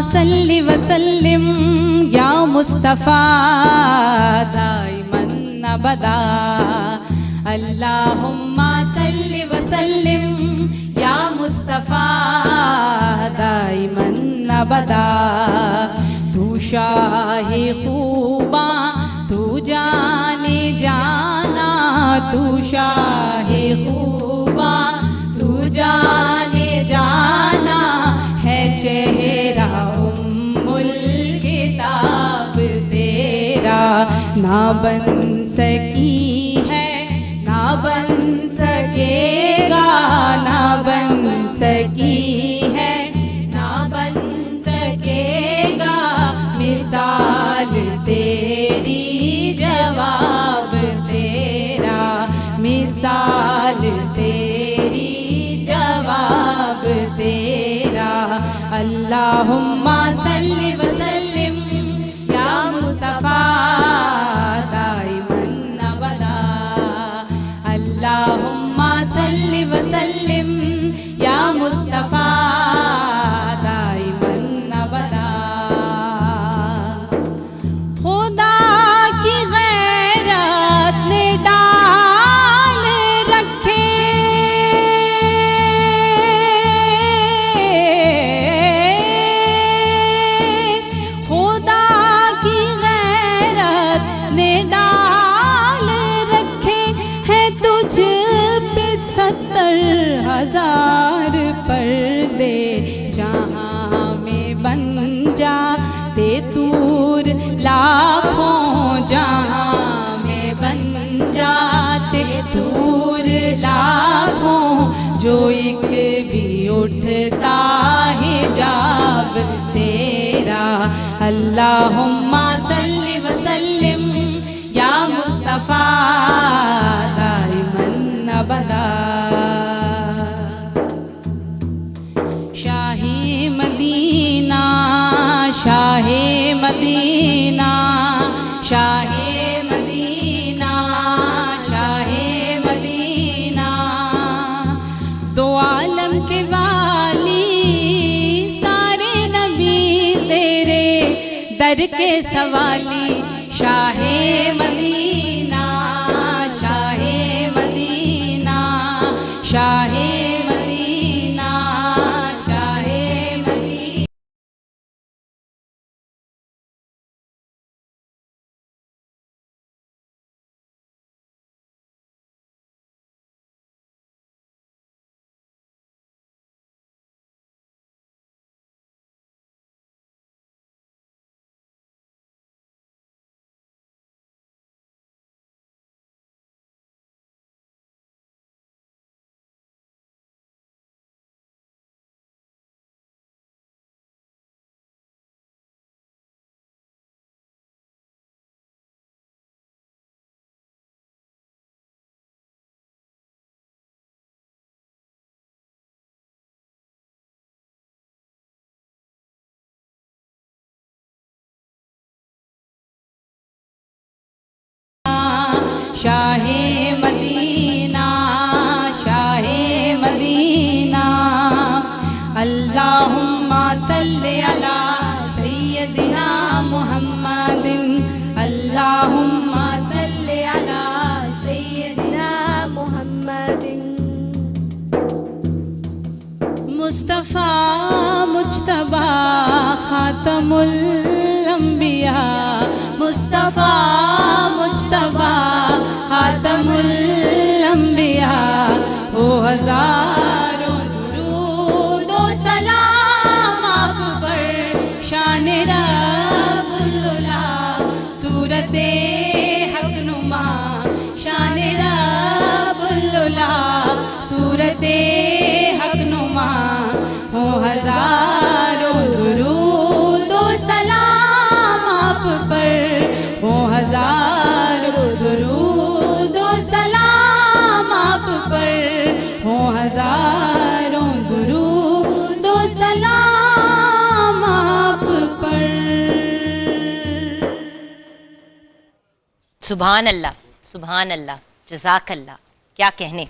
सल्लि वसल्लिम या मुस्तफ़ा दाइमन अबदा। अल्लाहुम्मा सल्लि वसल्लिम या मुस्तफ़ा दाइमन अबदा। तू शाहे खूबा तू जाने जाना, तू शाहे खूबा तू जाने जाना, है चेहरा उम्मुल किताब तेरा। ना बन सकी है ना बन सकेगा, ना बन सकी है ना बन सकेगा, मिसाल तेरी जवाब तेरा, मिसाल तेरी जवाब तेरा। अल्लाहुम्मा सल्लि वसल्लिम या मुस्तफ़ा दाइमन अबदा। अल्लाहुम्मा सल्लि वसल्लिम या मुस्तफ़ा दाइमन अबदा। खुदा की गैरत ने डाल रखे, खुदा की गैरत ने डाल रखे हैं तुझ पे 70,000 पर्दे। जहाँ में बन जाते तूर लाखों, जहाँ में बन जाते तूर लाखों, जो एक भी उठता हिजाब तेरा। अल्लाहुम्मा सल्लि वसल्लिम या मुस्तफ़ा दाइमन अबदा। शाहे मदीना शाहे मदीना शाहे मदीना शाहे मदीना, दो आलम के वाली सारे नबी तेरे दर के सवाली। शाहे मदीना शाहे मदीना शाहे मदीना शाहे मदीना। शाहे मदीना शाहे मदीना। अल्लाहुम्मा सल्लि अला सय्यदिना मुहम्मदिन। अल्लाहुम्मा सल्लि अला सय्यदिना मुहम्मदिन। मुस्तफ़ा मुज्तबा खातमुल अंबिया, मुस्तफ़ा मुज्तबा खातमुल अंबिया। हो हज़ारों दुरूद व सलाम आप पर, शान रब्बुल उला सूरते हक नुमा, शान रब्बुल उला सूरते हक नुमा। हो हज़ारों दुरूद व सलाम आप पर, हो हज़ारों दुरूद व सलाम आप पर, हो हज़ारों दुरूद व सलाम आप पर। सुभान अल्लाह, सुभान अल्लाह, जज़ाकल्लाह। क्या कहने।